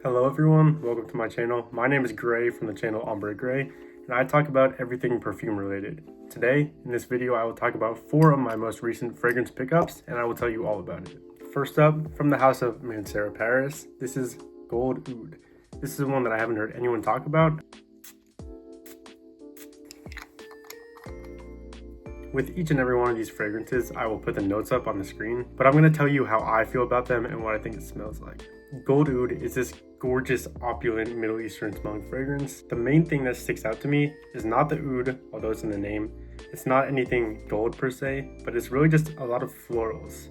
Hello everyone, welcome to my channel. My name is Gray from the channel Ombre Gray, and I talk about everything perfume related. Today, in this video, I will talk about 4 of my most recent fragrance pickups, and I will tell you all about it. First up, from the house of Mancera Paris, this is Gold Aoud. This is one that I haven't heard anyone talk about. With each and every one of these fragrances, I will put the notes up on the screen, but I'm going to tell you how I feel about them and what I think it smells like. Gold Aoud is this gorgeous, opulent Middle Eastern smelling fragrance. The main thing that sticks out to me is not the oud, although it's in the name. It's not anything gold per se, but it's really just a lot of florals.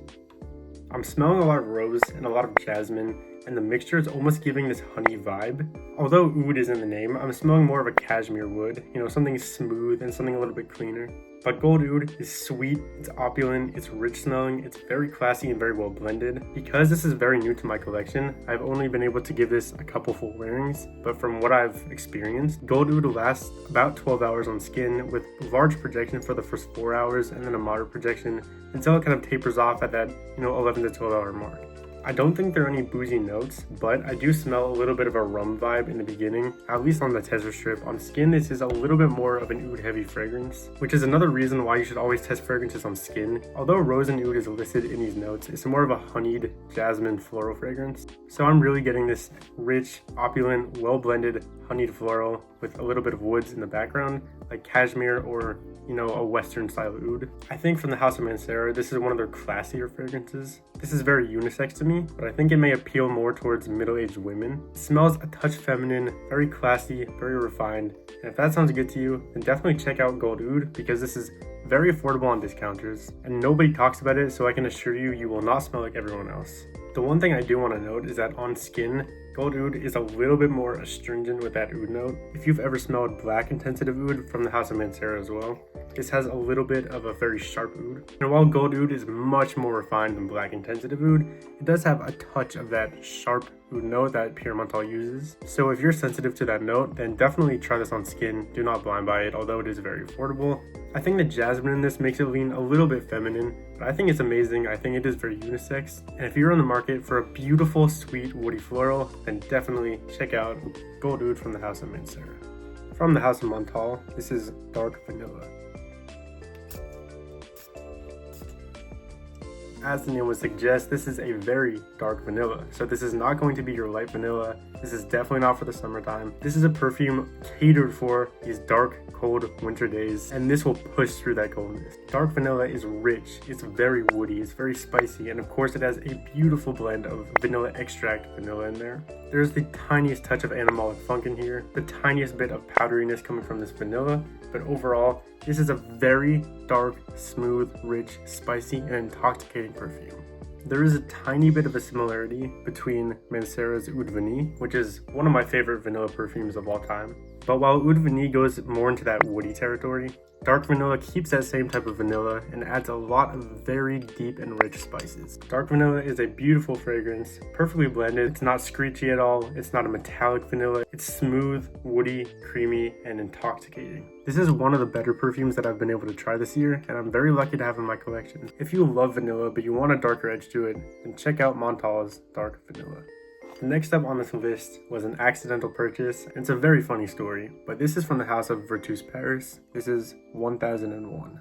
I'm smelling a lot of rose and a lot of jasmine, and the mixture is almost giving this honey vibe. Although oud is in the name, I'm smelling more of a cashmere wood, something smooth and something a little bit cleaner. But Gold Aoud is sweet, it's opulent, it's rich smelling, it's very classy and very well blended. Because this is very new to my collection, I've only been able to give this a couple full wearings, but from what I've experienced, Gold Aoud lasts about 12 hours on skin with large projection for the first 4 hours and then a moderate projection until it kind of tapers off at that 11 to 12 hour mark. I don't think there are any boozy notes, but I do smell a little bit of a rum vibe in the beginning, at least on the teser strip. On skin, this is a little bit more of an oud heavy fragrance, which is another reason why you should always test fragrances on skin. Although rose and oud is listed in these notes, it's more of a honeyed jasmine floral fragrance. So I'm really getting this rich, opulent, well blended honeyed floral with a little bit of woods in the background, like cashmere or a western style oud. I think from the house of Mancera, this is one of their classier fragrances. This is very unisex to me, but I think it may appeal more towards middle-aged women. It smells a touch feminine, very classy, very refined, and if that sounds good to you, then definitely check out Gold Aoud because this is very affordable on discounters, and nobody talks about it, so I can assure you, you will not smell like everyone else. The one thing I do want to note is that on skin, Gold Aoud is a little bit more astringent with that oud note. If you've ever smelled black intensive oud from the house of Mancera as well, this has a little bit of a very sharp oud. And while Gold Aoud is much more refined than black intensive oud, it does have a touch of that sharp oud note that Pierre Montale uses. So if you're sensitive to that note, then definitely try this on skin. Do not blind buy it, although it is very affordable. I think the jasmine in this makes it lean a little bit feminine, but I think it's amazing. I think it is very unisex. And if you're on the market for a beautiful, sweet, woody floral, then definitely check out Gold Aoud from the house of Mancera. From the house of Montale, this is Dark Vanilla. As the name would suggest, this is a very dark vanilla. So this is not going to be your light vanilla. This is definitely not for the summertime. This is a perfume catered for these dark, cold winter days, and this will push through that coldness. Dark vanilla is rich, it's very woody, it's very spicy, and of course it has a beautiful blend of vanilla extract vanilla in there. There's the tiniest touch of animalic funk in here, the tiniest bit of powderiness coming from this vanilla, but overall, this is a very dark, smooth, rich, spicy, and intoxicating perfume. There is a tiny bit of a similarity between Mancera's Oud Vanille, which is one of my favorite vanilla perfumes of all time. But while Oud Vanille goes more into that woody territory, Dark Vanilla keeps that same type of vanilla and adds a lot of very deep and rich spices. Dark Vanilla is a beautiful fragrance, perfectly blended. It's not screechy at all. It's not a metallic vanilla. It's smooth, woody, creamy, and intoxicating. This is one of the better perfumes that I've been able to try this year, and I'm very lucky to have in my collection. If you love vanilla but you want a darker edge to it, then check out Montale's Dark Vanilla. The next up on this list was an accidental purchase. It's a very funny story, but this is from the house of Virtus Paris. This is 1001.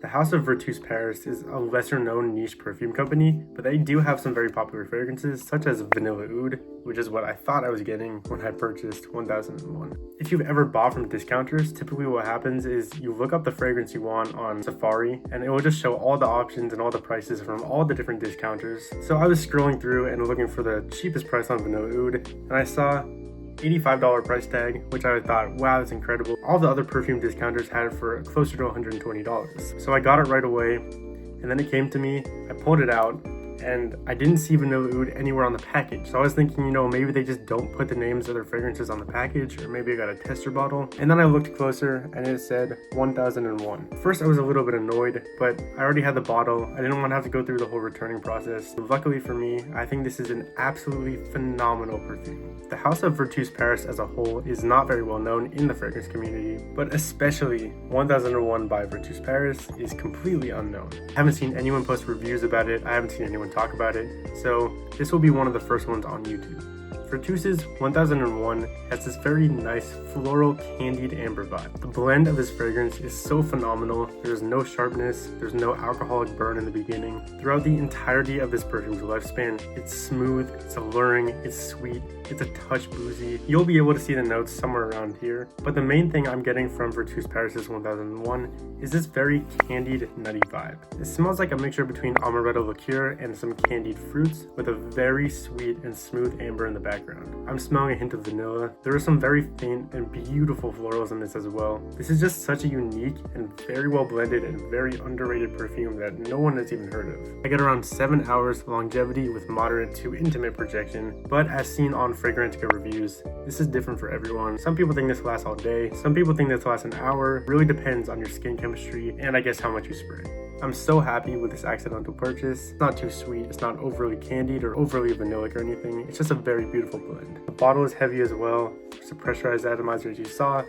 The house of Virtus Paris is a lesser known niche perfume company, but they do have some very popular fragrances such as Vanilla Oud, which is what I thought I was getting when I purchased 1001. If you've ever bought from discounters, typically what happens is you look up the fragrance you want on Safari and it will just show all the options and all the prices from all the different discounters. So I was scrolling through and looking for the cheapest price on Vanilla Oud, and I saw $85 price tag, which I thought, wow, that's incredible. All the other perfume discounters had it for closer to $120. So I got it right away, and then it came to me, I pulled it out, and I didn't see Vanilla Oud anywhere on the package. So I was thinking, you know, maybe they just don't put the names of their fragrances on the package, or maybe I got a tester bottle. And then I looked closer and it said 1001. First I was a little bit annoyed, but I already had the bottle. I didn't want to have to go through the whole returning process. Luckily for me, I think this is an absolutely phenomenal perfume. The House of Virtus Paris as a whole is not very well known in the fragrance community, but especially 1001 by Virtus Paris is completely unknown. I haven't seen anyone post reviews about it, I haven't seen anyone talk about it, so this will be one of the first ones on YouTube. Virtus's 1001 has this very nice floral candied amber vibe. The blend of this fragrance is so phenomenal. There's no sharpness, there's no alcoholic burn in the beginning. Throughout the entirety of this perfume's lifespan, it's smooth, it's alluring, it's sweet, it's a touch boozy. You'll be able to see the notes somewhere around here, but the main thing I'm getting from Virtus Paris's 1001 is this very candied, nutty vibe. It smells like a mixture between amaretto liqueur and some candied fruits with a very sweet and smooth amber in the background. I'm smelling a hint of vanilla. There are some very faint and beautiful florals in this as well. This is just such a unique and very well blended and very underrated perfume that no one has even heard of. I get around 7 hours longevity with moderate to intimate projection, but as seen on Fragrantica reviews, this is different for everyone. Some people think this lasts all day, some people think this lasts an hour. It really depends on your skin chemistry and I guess how much you spray. I'm so happy with this accidental purchase. It's not too sweet, it's not overly candied or overly vanillic or anything. It's just a very beautiful blend. The bottle is heavy as well. It's a pressurized atomizer as you saw.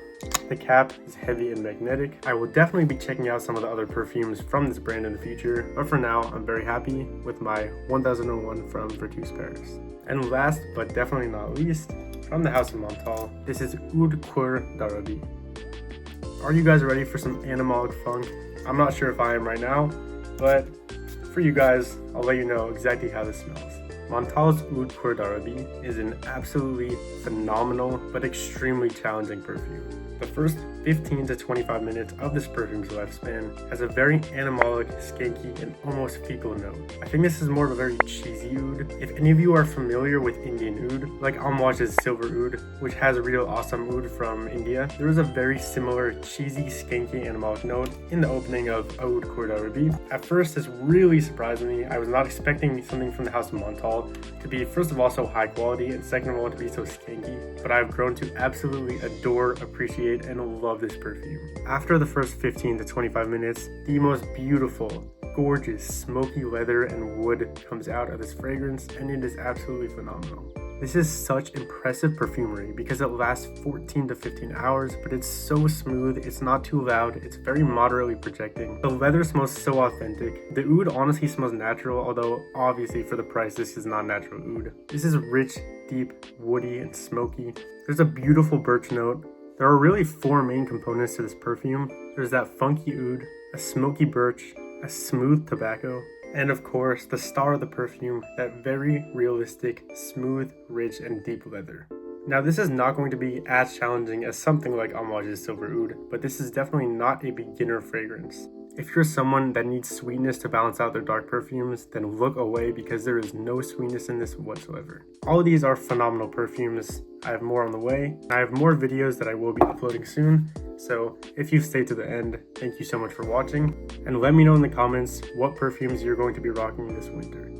The cap is heavy and magnetic. I will definitely be checking out some of the other perfumes from this brand in the future, but for now, I'm very happy with my 1001 from Virtus Paris. And last, but definitely not least, from the House of Montale, this is Aoud Cuir D'arabie. Are you guys ready for some animalic funk? I'm not sure if I am right now, but for you guys, I'll let you know exactly how this smells. Montale's Aoud Cuir D'arabie is an absolutely phenomenal but extremely challenging perfume. The first 15 to 25 minutes of this perfume's lifespan has a very animalic, skanky, and almost fecal note. I think this is more of a very cheesy oud. If any of you are familiar with Indian oud, like Amouage's Silver Oud, which has a real awesome oud from India, there is a very similar cheesy, skanky, animalic note in the opening of Aoud Cuir D'arabie. At first, this really surprised me. I was not expecting something from the House of Montale to be, first of all, so high quality, and second of all, to be so skanky, but I've grown to absolutely adore, appreciate, and love this perfume. After the first 15 to 25 minutes, the most beautiful, gorgeous, smoky leather and wood comes out of this fragrance, and it is absolutely phenomenal. This is such impressive perfumery because it lasts 14 to 15 hours, but it's so smooth, it's not too loud, it's very moderately projecting. The leather smells so authentic. The oud honestly smells natural, although obviously for the price this is not natural oud. This is rich, deep, woody, and smoky. There's a beautiful birch note. There are really 4 main components to this perfume. There's that funky oud, a smoky birch, a smooth tobacco, and of course, the star of the perfume, that very realistic, smooth, rich, and deep leather. Now, this is not going to be as challenging as something like Amouage's Silver Oud, but this is definitely not a beginner fragrance. If you're someone that needs sweetness to balance out their dark perfumes, then look away because there is no sweetness in this whatsoever. All of these are phenomenal perfumes. I have more on the way. I have more videos that I will be uploading soon. So if you've stayed to the end, thank you so much for watching. And let me know in the comments what perfumes you're going to be rocking this winter.